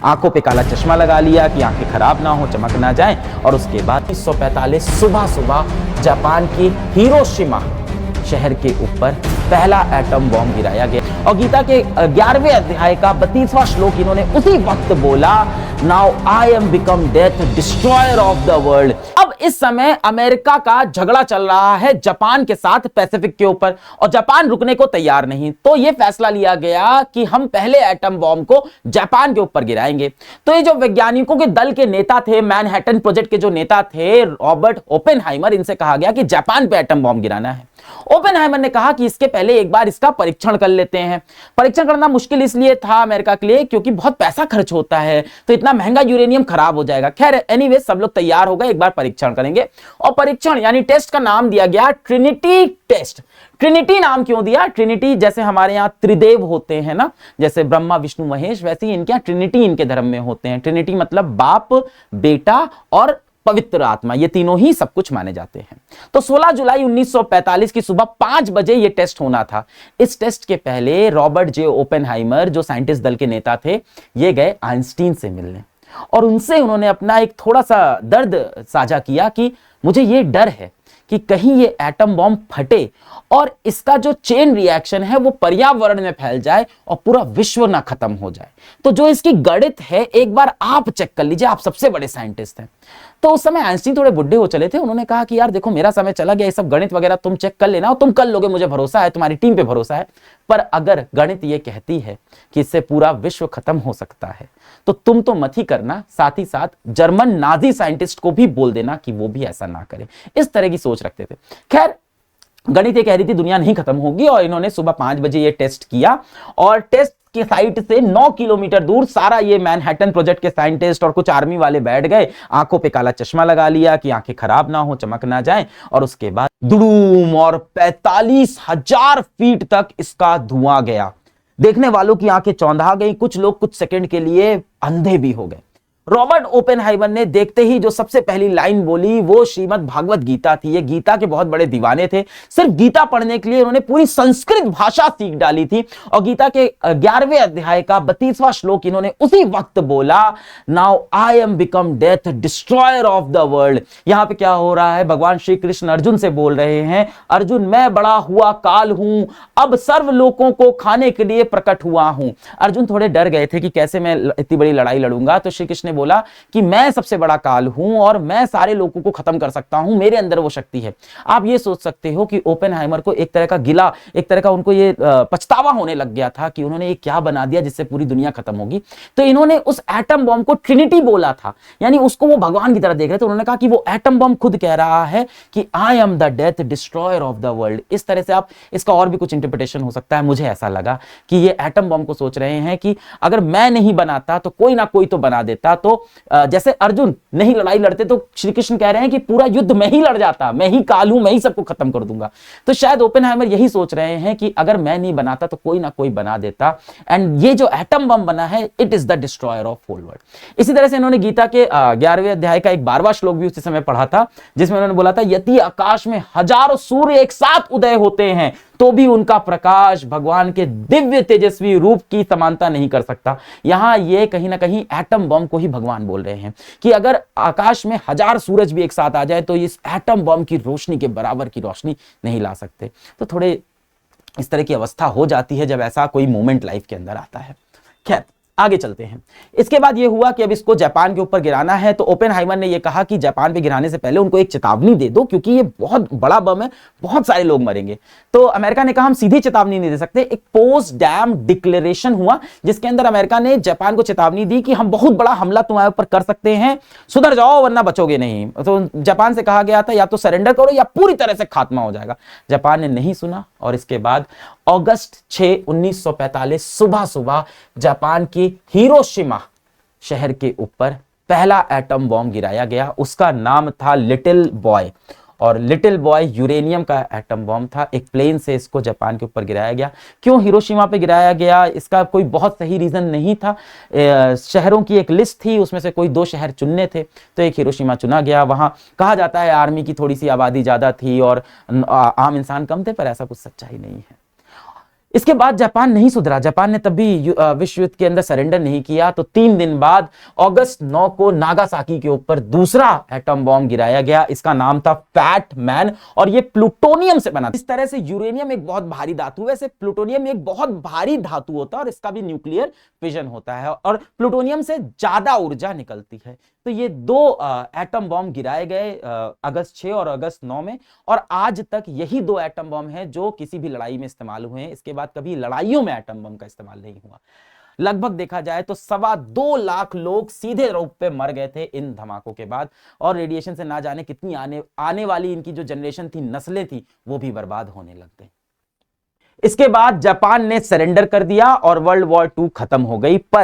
आंखों पे काला चश्मा लगा लिया कि आंखें खराब ना हो, चमक ना जाए। और उसके बाद 1945 सुबह सुबह जापान की हिरोशिमा शहर के ऊपर पहला एटम बॉम्ब गिराया गया। और गीता के 11वें अध्याय का 32वां श्लोक इन्होंने उसी वक्त बोला, now I am become death destroyer of the world. अब इस समय अमेरिका का झगड़ा चल रहा है जापान के साथ पैसिफिक के ऊपर, और जापान रुकने को तैयार नहीं। तो यह फैसला लिया गया कि हम पहले एटम बॉम्ब को जापान के ऊपर गिराएंगे। तो ये जो वैज्ञानिकों के दल के नेता थे, मैनहट्टन प्रोजेक्ट के जो नेता थे रॉबर्ट ओपेनहाइमर, इनसे कहा गया कि जापान पे एटम बॉम्ब गिराना है। ओपेनहाइमर ने कहा कि इसके पहले एक बार इसका परीक्षण कर लेते हैं। परीक्षण करना मुश्किल इसलिए था अमेरिका के लिए क्योंकि बहुत पैसा खर्च होता है, तो इतना महंगा यूरेनियम खराब हो जाएगा। खैर एनीवे सब लोग तैयार हो गए, एक बार परीक्षण करेंगे। और परीक्षण यानी टेस्ट का नाम दिया गया ट्रिनिटी टेस्ट। ट्रिनिटी नाम क्यों दिया? ट्रिनिटी जैसे हमारे यहां त्रिदेव होते हैं ना, जैसे ब्रह्मा विष्णु महेश, वैसे ही इनके ट्रिनिटी इनके धर्म में होते हैं। ट्रिनिटी मतलब बाप, बेटा और पवित्र आत्मा, ये तीनों ही सब कुछ माने जाते हैं। तो 16 जुलाई 1945 की सुबह 5 बजे ये टेस्ट होना था। इस टेस्ट के पहले रॉबर्ट जे ओपेनहाइमर जो साइंटिस्ट दल के नेता थे, ये गए आइंस्टीन से मिलने, और उनसे उन्होंने अपना एक थोड़ा सा दर्द साझा किया कि मुझे ये डर है कि कहीं ये एटम बॉम्ब फटे और इसका जो चेन रिएक्शन है वो पर्यावरण में फैल जाए और पूरा विश्व ना खत्म हो जाए। तो जो इसकी गणित है एक बार आप चेक कर लीजिए, आप सबसे बड़े साइंटिस्ट हैं। तो उस समय आइंस्टीन थोड़े बुढ़े हो चले थे। उन्होंने कहा कि यार देखो मेरा समय चला गया, ये सब गणित वगैरह तुम चेक कर लेना और तुम कर लोगे, मुझे भरोसा है, तुम्हारी टीम पे भरोसा है। पर अगर गणित ये कहती है कि इससे पूरा विश्व खत्म हो सकता है तो तुम तो मत ही करना, साथ ही साथ जर्मन नाजी साइंटिस्ट को भी बोल देना कि वो भी ऐसा ना करे। इस तरह की सोच रखते थे। खैर गणित ये कह रही थी दुनिया नहीं खत्म होगी, और इन्होंने सुबह 5 बजे ये टेस्ट किया। और टेस्ट के साइट से 9 किलोमीटर दूर सारा ये मैनहट्टन प्रोजेक्ट के साइंटिस्ट और कुछ आर्मी वाले बैठ गए, आंखों पे काला चश्मा लगा लिया कि आंखें खराब ना हो, चमक ना जाए। और उसके बाद दुड़ूम और 45,000 फीट तक इसका धुआं गया। देखने वालों की आंखें चौंधा गई, कुछ लोग कुछ सेकंड के लिए अंधे भी हो गए। रॉबर्ट ओपेनहाइमर ने देखते ही जो सबसे पहली लाइन बोली वो श्रीमद् भागवत गीता थी। ये गीता के बहुत बड़े दीवाने थे। सिर्फ गीता पढ़ने के लिए उन्होंने पूरी संस्कृत भाषा सीख डाली थी। और गीता के 11वें अध्याय का 32वां श्लोक इन्होंने उसी वक्त बोला, now I am become death destroyer of the world. यहां पे क्या हो रहा है? भगवान श्री कृष्ण अर्जुन से बोल रहे हैं, अर्जुन मैं बड़ा हुआ काल हूं, अब सर्व लोगों को खाने के लिए प्रकट हुआ हूं। अर्जुन थोड़े डर गए थे कि कैसे मैं इतनी बड़ी लड़ाई लड़ूंगा। तो श्री कृष्ण बोला कि मैं सबसे बड़ा काल हूं और मैं सारे लोगों को खत्म कर सकता हूं, मेरे अंदर वो शक्ति है। आप ये सोच सकते हो कि ओपेनहाइमर को एक तरह का गिला, एक तरह का उनको ये पछतावा होने लग गया था कि उन्होंने ये क्या बना दिया जिससे पूरी दुनिया खत्म होगी। तो इन्होंने उस एटम बॉम्ब को ट्रिनिटी बोला था, यानी उसको वो भगवान की तरह देख रहे थे। उन्होंने कहा कि वो एटम बॉम्ब खुद कह रहा है कि I am the death destroyer of the world. इस तरह से आप इसका और भी कुछ इंटरप्रिटेशन हो सकता है। मुझे ऐसा लगा कि ये एटम बॉम्ब को सोच रहे हैं कि अगर मैं नहीं बनाता तो कोई ना कोई तो बना देता। तो जैसे अर्जुन नहीं लड़ाई लड़ते तो श्री कृष्ण कह रहे हैं कि पूरा युद्ध मैं ही लड़ जाता, मैं ही काल हूं, मैं ही सबको खत्म कर दूंगा। तो शायद ओपेनहाइमर यही सोच रहे हैं कि अगर मैं नहीं बनाता तो कोई ना कोई बना देता। एंड ये जो एटम बम बना है, it is the destroyer of whole world. इसी तरह से इन्होंने गीता के 11वें अध्याय का एक 12वां श्लोक भी उसी समय पढ़ा था, जिसमें उन्होंने बोला था, यदि आकाश में हजारों सूर्य एक साथ उदय होते हैं तो भी उनका प्रकाश भगवान के दिव्य तेजस्वी रूप की समानता नहीं कर सकता। यहां ये कहीं ना कहीं एटम बम को ही भगवान बोल रहे हैं कि अगर आकाश में 1000 सूरज भी एक साथ आ जाए तो इस एटम बम की रोशनी के बराबर की रोशनी नहीं ला सकते। तो थोड़े इस तरह की अवस्था हो जाती है जब ऐसा कोई मोमेंट लाइफ के अंदर आता है। खैर आगे चलते हैं। इसके बाद यह हुआ कि अब इसको जापान के ऊपर गिराना है। तो ओपेनहाइमर ने यह कहा कि जापान पे गिराने से पहले उनको एक चेतावनी दे दो, क्योंकि ये बहुत बड़ा बम है, बहुत सारे लोग मरेंगे। तो अमेरिका ने कहा हम सीधी चेतावनी नहीं दे सकते। एक पोस्ट डैम डिक्लेरेशन हुआ जिसके अंदर अमेरिका ने जापान को चेतावनी दी कि हम बहुत बड़ा हमला तुम्हारे ऊपर कर सकते हैं, सुधर जाओ वरना बचोगे नहीं। तो जापान से कहा गया था या तो सरेंडर करो या पूरी तरह से खात्मा हो जाएगा। जापान ने नहीं सुना और इसके बाद अगस्त 6, 1945 सुबह सुबह जापान की हिरोशिमा शहर के ऊपर पहला एटम बॉम्ब गिराया गया। उसका नाम था लिटिल बॉय, और लिटिल बॉय यूरेनियम का एटम बॉम्ब था। एक प्लेन से इसको जापान के ऊपर गिराया गया। क्यों हिरोशिमा पे गिराया गया, इसका कोई बहुत सही रीजन नहीं था। शहरों की एक लिस्ट थी, उसमें से कोई 2 शहर चुनने थे, तो एक हिरोशिमा चुना गया। वहां कहा जाता है आर्मी की थोड़ी सी आबादी ज्यादा थी और आम इंसान कम थे, पर ऐसा कुछ सच्चाई नहीं है। इसके बाद जापान नहीं सुधरा। जापान ने तब भी विश्व युद्ध के अंदर सरेंडर नहीं किया। तो 3 दिन बाद अगस्त 9 को नागासाकी के ऊपर दूसरा एटम बॉम्ब गिराया गया। इसका नाम था फैट मैन और यह प्लूटोनियम से बना। इस तरह से यूरेनियम एक बहुत भारी धातु है, वैसे प्लूटोनियम एक बहुत भारी धातु होता है और इसका भी न्यूक्लियर फिजन होता है और प्लूटोनियम से ज्यादा ऊर्जा निकलती है। तो ये 2 एटम बॉम्ब गिराए गए अगस्त 6 और अगस्त 9 में, और आज तक यही 2 एटम बॉम्ब हैं जो किसी भी लड़ाई में इस्तेमाल हुए हैं। इसके बाद कभी लड़ाइयों में एटम बम का इस्तेमाल नहीं हुआ। लगभग देखा जाए तो 2.25 लाख लोग सीधे रूप पे मर गए थे इन धमाकों के बाद, और रेडिएशन से ना जाने कितनी आने वाली इनकी जो जनरेशन थी, नस्लें थी, वो भी बर्बाद होने लग गई। इसके बाद जापान ने सरेंडर कर दिया और वर्ल्ड वॉर 2 खत्म हो गई। पर